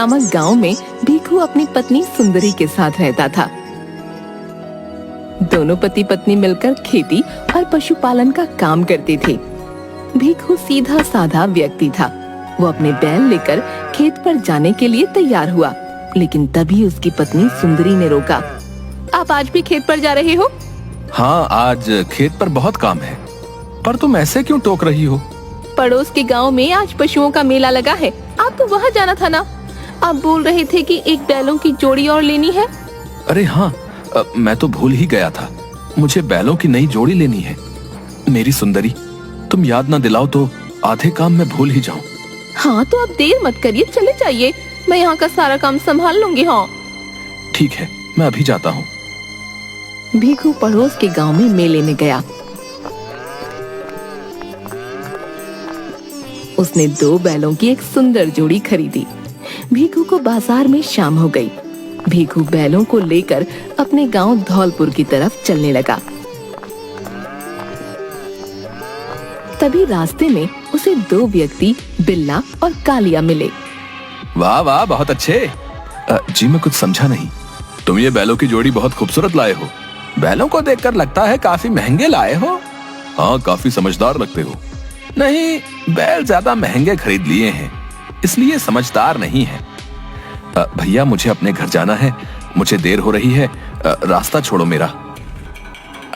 नामक गांव में भीखू अपनी पत्नी सुंदरी के साथ रहता था। दोनों पति पत्नी मिलकर खेती और पशुपालन का काम करते थे। भीखू सीधा साधा व्यक्ति था। वो अपने बैल लेकर खेत पर जाने के लिए तैयार हुआ, लेकिन तभी उसकी पत्नी सुंदरी ने रोका। आप आज भी खेत पर जा रहे हो? हाँ, आज खेत पर बहुत काम है। पर तुम ऐसे क्यों टोक रही हो? पड़ोस के गांव में आज पशुओं का मेला लगा है, आपको वहाँ जाना था ना। आप बोल रहे थे कि एक बैलों की जोड़ी और लेनी है। अरे हाँ, मैं तो भूल ही गया था। मुझे बैलों की नई जोड़ी लेनी है। मेरी सुंदरी, तुम याद ना दिलाओ तो आधे काम मैं भूल ही जाऊं। हाँ तो आप देर मत करिए, चले जाइए, मैं यहाँ का सारा काम संभाल लूंगी। हाँ ठीक है, मैं अभी जाता हूँ। भीखू पड़ोस के गांव में मेले में गया। उसने 2 बैलों की एक सुंदर जोड़ी खरीदी। भीखू को बाजार में शाम हो गई। भीखू बैलों को लेकर अपने गांव धौलपुर की तरफ चलने लगा। तभी रास्ते में उसे 2 व्यक्ति बिल्ला और कालिया मिले। वाह वाह, बहुत अच्छे। जी मैं कुछ समझा नहीं। तुम ये बैलों की जोड़ी बहुत खूबसूरत लाए हो। बैलों को देखकर लगता है काफी महंगे लाए हो। हाँ, काफी समझदार लगते हो। नहीं, बैल ज्यादा महंगे खरीद लिए हैं, इसलिए समझदार नहीं है। भैया, मुझे अपने घर जाना है, मुझे देर हो रही है। रास्ता छोड़ो मेरा।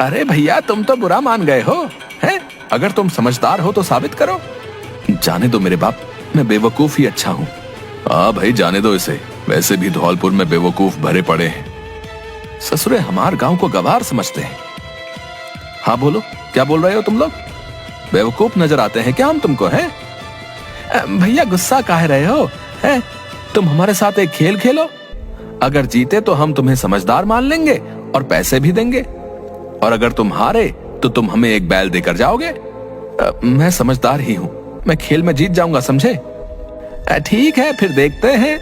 अरे भैया, तुम तो बुरा मान गए हो हैं? अगर तुम समझदार हो तो साबित करो। जाने दो मेरे बाप, मैं बेवकूफ ही अच्छा हूँ। हाँ भाई, जाने दो इसे। वैसे भी धौलपुर में बेवकूफ भरे पड़े हैं। ससुरे हमारे गांव को गवार समझते हैं। हाँ बोलो, क्या बोल रहे हो तुम लोग? बेवकूफ नजर आते हैं क्या हम तुमको? हैं भैया, गुस्सा काहे रहे हो? हैं तुम हमारे साथ एक खेल खेलो। अगर जीते तो हम तुम्हें समझदार मान लेंगे और पैसे भी देंगे, और अगर तुम हारे तो तुम हमें एक बैल देकर जाओगे। मैं समझदार ही हूँ, मैं खेल में जीत जाऊंगा, समझे? ठीक है, फिर देखते हैं।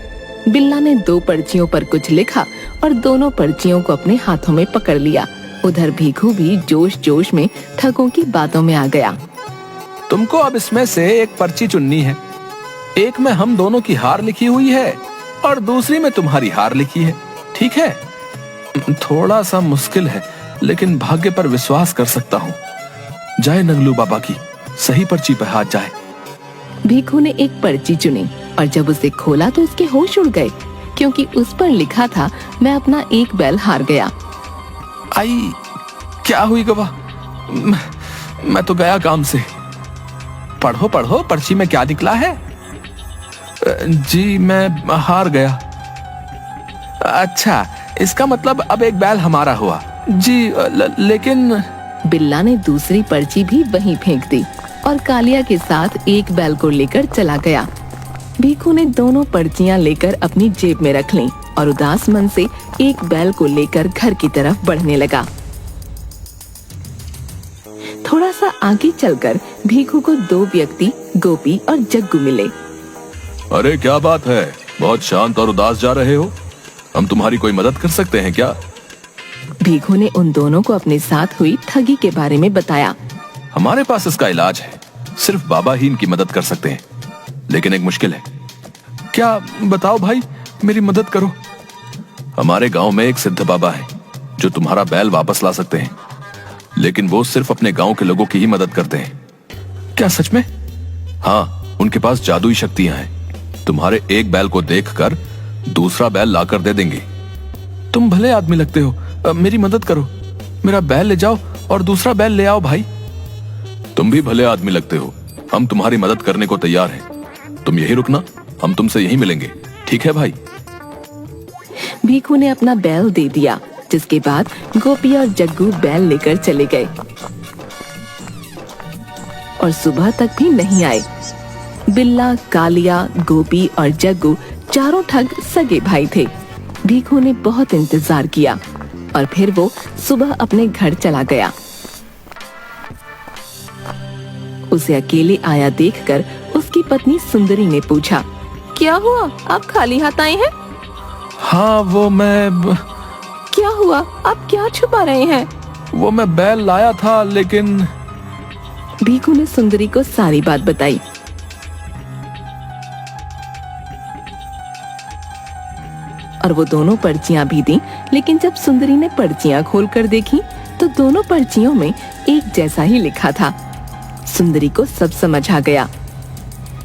बिल्ला ने 2 पर्चियों पर कुछ लिखा और दोनों पर्चियों को अपने हाथों में पकड़ लिया। उधर भीखू भी जोश जोश में ठगों की बातों में आ गया। तुमको अब इसमें से एक पर्ची चुननी है। एक में हम दोनों की हार लिखी हुई है और दूसरी में तुम्हारी हार लिखी है, ठीक है? थोड़ा सा मुश्किल है, लेकिन भाग्य पर विश्वास कर सकता हूँ। जाए नगलू बाबा की, सही पर्ची पे हाथ जाए। भीखू ने एक पर्ची चुनी और जब उसे खोला तो उसके होश उड़ गए, क्योंकि उस पर लिखा था, मैं अपना एक बैल हार गया। आई, क्या हुई गवा? मैं तो गया काम से। पढ़ो पढ़ो, पर्ची में क्या निकला है? जी मैं हार गया। अच्छा, इसका मतलब अब एक बैल हमारा हुआ। जी लेकिन बिल्ला ने दूसरी पर्ची भी वहीं फेंक दी और कालिया के साथ एक बैल को लेकर चला गया। भीखू ने दोनों पर्चियां लेकर अपनी जेब में रख लीं और उदास मन से एक बैल को लेकर घर की तरफ बढ़ने लगा। थोड़ा सा आगे चलकर भीखू को 2 व्यक्ति गोपी और जग्गू मिले। अरे क्या बात है, बहुत शांत और उदास जा रहे हो। हम तुम्हारी कोई मदद कर सकते हैं क्या? भीखू ने उन दोनों को अपने साथ हुई ठगी के बारे में बताया। हमारे पास इसका इलाज है, सिर्फ बाबा ही इनकी मदद कर सकते हैं, लेकिन एक मुश्किल है। क्या? बताओ भाई, मेरी मदद करो। हमारे गांव में एक सिद्ध बाबा है जो तुम्हारा बैल वापस ला सकते हैं, लेकिन वो सिर्फ अपने गांव के लोगों की ही मदद करते हैं। क्या सच में? हाँ, उनके पास जादुई शक्तियां हैं। तुम्हारे एक बैल को देखकर दूसरा बैल लाकर दे देंगे। तुम भले आदमी लगते हो, मेरी मदद करो। मेरा बैल ले जाओ और दूसरा बैल ले आओ भाई। तुम भी भले आदमी लगते हो, हम तुम्हारी मदद करने को तैयार हैं। तुम यही रुकना, हम तुमसे यहीं मिलेंगे, ठीक है भाई? भीखू ने अपना बैल दे दिया, जिसके बाद गोपी और जग्गू बैल लेकर चले गए और सुबह तक भी नहीं आए। बिल्ला, कालिया, गोपी और जग्गू चारों ठग सगे भाई थे। भीखू ने बहुत इंतजार किया और फिर वो सुबह अपने घर चला गया। उसे अकेले आया देखकर उसकी पत्नी सुंदरी ने पूछा, क्या हुआ, आप खाली हाथ आए हैं? हाँ, वो मैं... क्या हुआ, आप क्या छुपा रहे हैं? वो मैं बैल लाया था, लेकिन... भीखू ने सुंदरी को सारी बात बताई। और वो दोनों पर्चियां भी दी। लेकिन जब सुंदरी ने पर्चियां खोलकर देखी तो दोनों पर्चियों में एक जैसा ही लिखा था। सुंदरी को सब समझ आ गया।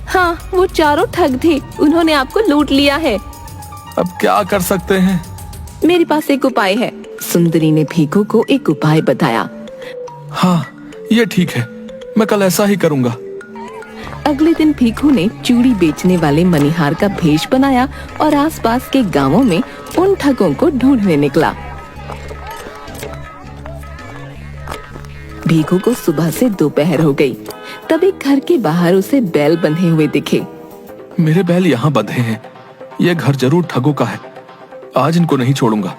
हाँ, वो चारों ठग थे, उन्होंने आपको लूट लिया है। अब क्या कर सकते हैं? मेरे पास एक उपाय है। सुंदरी ने भीखू को एक उपाय बताया। हाँ, ये ठीक है, मैं कल ऐसा ही करूँगा। अगले दिन भीखू ने चूड़ी बेचने वाले मनिहार का भेष बनाया और आसपास के गांवों में उन ठगों को ढूंढने निकला। भीखू को सुबह से दोपहर हो गई। तब एक घर के बाहर उसे बैल बंधे हुए दिखे। मेरे बैल यहाँ बंधे हैं, ये घर जरूर ठगों का है। आज इनको नहीं छोड़ूंगा,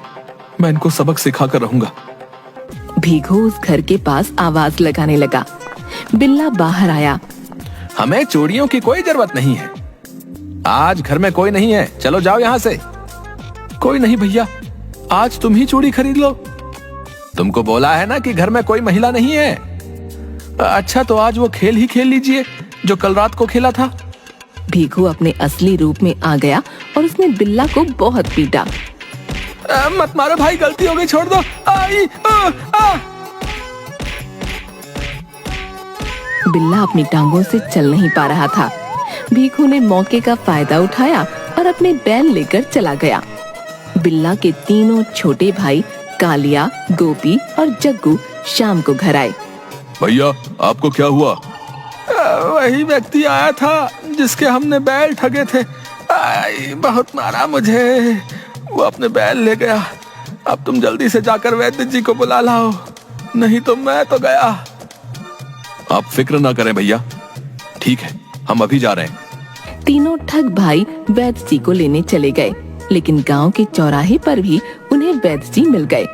मैं इनको सबक सिखा कर रहूंगा। भीखू उस घर के पास आवाज लगाने लगा। बिल्ला बाहर आया। हमें चूड़ियों की कोई जरूरत नहीं है, आज घर में कोई नहीं है, चलो जाओ यहाँ से। कोई नहीं भैया, आज तुम ही चूड़ी खरीद लो। तुमको बोला है ना कि घर में कोई महिला नहीं है। अच्छा, तो आज वो खेल ही खेल लीजिए जो कल रात को खेला था। भीखू अपने असली रूप में आ गया और उसने बिल्ला को बहुत पीटा। मत मारो भाई, गलती हो गई, छोड़ दो। बिल्ला अपनी टांगों से चल नहीं पा रहा था। भीखू ने मौके का फायदा उठाया और अपने बैल लेकर चला गया। बिल्ला के तीनों छोटे भाई कालिया, गोपी और जग्गू शाम को घर आए। भैया, आपको क्या हुआ? वही व्यक्ति आया था जिसके हमने बैल ठगे थे। बहुत मारा मुझे, वो अपने बैल ले गया। अब तुम जल्दी से जाकर वैद्य जी को बुला लाओ, नहीं तो मैं तो गया। आप फिक्र ना करें भैया, ठीक है, हम अभी जा रहे हैं। तीनों ठग भाई वैद्य जी को लेने चले गए, लेकिन गांव के चौराहे पर भी उन्हें वैद्य जी मिल गए।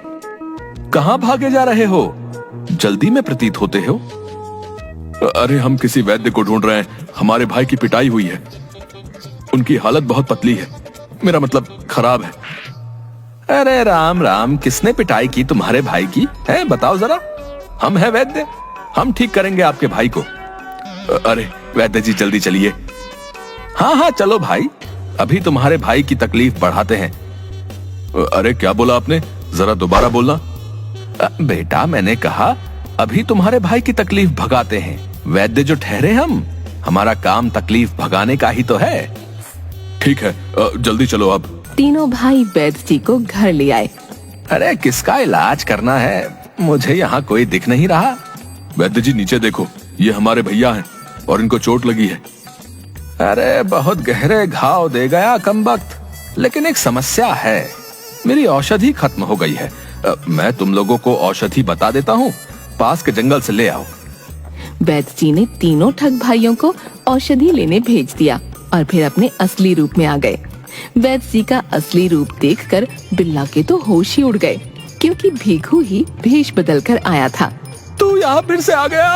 कहाँ भागे जा रहे हो? जल्दी में प्रतीत होते हो। अरे, हम किसी वैद्य को ढूंढ रहे हैं, हमारे भाई की पिटाई हुई है, उनकी हालत बहुत पतली है, मेरा मतलब खराब है। अरे राम राम, किसने पिटाई की तुम्हारे भाई की है, बताओ जरा। हम हैं वैद्य, हम ठीक करेंगे आपके भाई को। अरे वैद्य जी, जल्दी चलिए। हाँ हाँ, चलो भाई, अभी तुम्हारे भाई की तकलीफ बढ़ाते हैं। अरे क्या बोला आपने, जरा दोबारा बोलना। बेटा, मैंने कहा अभी तुम्हारे भाई की तकलीफ भगाते हैं। वैद्य जो ठहरे हम, हमारा काम तकलीफ भगाने का ही तो है। ठीक है, जल्दी चलो अब। तीनों भाई वैद्य जी को घर ले आए। अरे किसका इलाज करना है, मुझे यहाँ कोई दिख नहीं रहा। वैद्य जी नीचे देखो, ये हमारे भैया हैं और इनको चोट लगी है। अरे बहुत गहरे घाव दे गया कमबख्त, लेकिन एक समस्या है, मेरी औषधि खत्म हो गई है। मैं तुम लोगों को औषधि बता देता हूँ, पास के जंगल से ले आओ। वैद्य जी ने तीनों ठग भाइयों को औषधि लेने भेज दिया और फिर अपने असली रूप में आ गए। वैद्य जी का असली रूप देखकर बिल्ला के तो होश ही उड़ गए, क्योंकि भीखू ही भेष बदल कर आया था। तू यहाँ फिर से आ गया?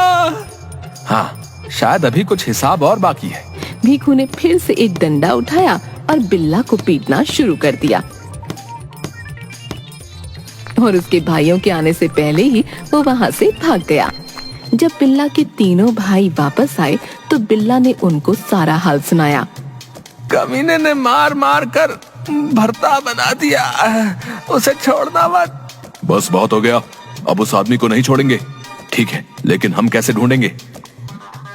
हाँ, शायद अभी कुछ हिसाब और बाकी है। भीखू ने फिर से एक डंडा उठाया और बिल्ला को पीटना शुरू कर दिया, और उसके भाइयों के आने से पहले ही वो वहाँ से भाग गया। जब बिल्ला के तीनों भाई वापस आए तो बिल्ला ने उनको सारा हाल सुनाया। कमीने ने मार मार कर भरता बना दिया, उसे छोड़ना मत। बस बहुत हो गया, अब उस आदमी को नहीं छोड़ेंगे। ठीक है, लेकिन हम कैसे ढूंढेंगे?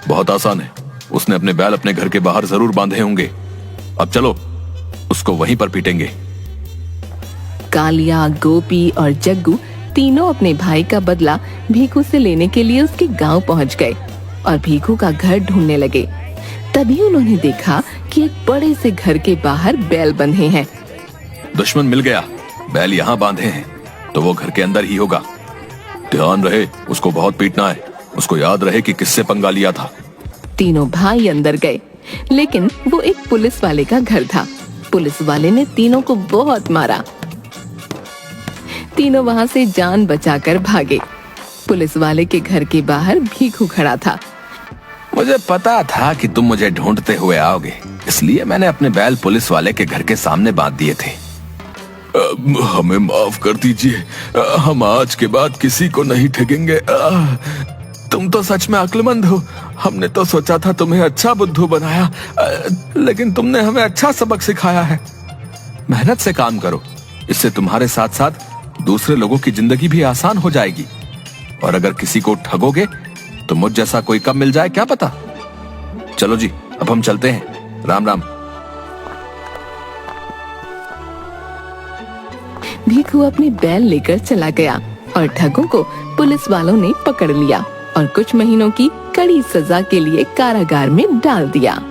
बहुत आसान है, उसने अपने बैल अपने घर के बाहर जरूर बांधे होंगे। अब चलो, उसको वहीं पर पीटेंगे। कालिया, गोपी और जग्गू तीनों अपने भाई का बदला भीखू से लेने के लिए उसके गांव पहुंच गए और भीखू का घर ढूंढने लगे। तभी उन्होंने देखा कि एक बड़े से घर के बाहर बैल बंधे हैं। दुश्मन मिल गया, बैल यहाँ बांधे हैं तो वो घर के अंदर ही होगा। ध्यान रहे, उसको बहुत पीटना है, उसको याद रहे कि किससे पंगा लिया था। तीनों भाई अंदर गए, लेकिन वो एक पुलिस वाले का घर था। पुलिस वाले ने तीनों को बहुत मारा। तीनों वहाँ से जान बचाकर भागे। पुलिस वाले के घर के बाहर भीखू खड़ा था। मुझे पता था कि तुम मुझे ढूंढते हुए आओगे, इसलिए मैंने अपने बैल पुलिस वाले के घर के सामने बांध दिए थे। हमें माफ कर दीजिए, हम आज के बाद किसी को नहीं ठगेंगे। तुम तो सच में अक्लमंद हो, हमने तो सोचा था तुम्हें अच्छा बुद्धू बनाया, लेकिन तुमने हमें अच्छा सबक सिखाया है। मेहनत से काम करो, इससे तुम्हारे साथ साथ दूसरे लोगों की जिंदगी भी आसान हो जाएगी। और अगर किसी को ठगोगे तो मुझ जैसा कोई कब मिल जाए क्या पता। चलो जी, अब हम चलते हैं। राम राम। भिखू अपने बैल लेकर चला गया और ठगों को पुलिस वालों ने पकड़ लिया और कुछ महीनों की कड़ी सजा के लिए कारागार में डाल दिया।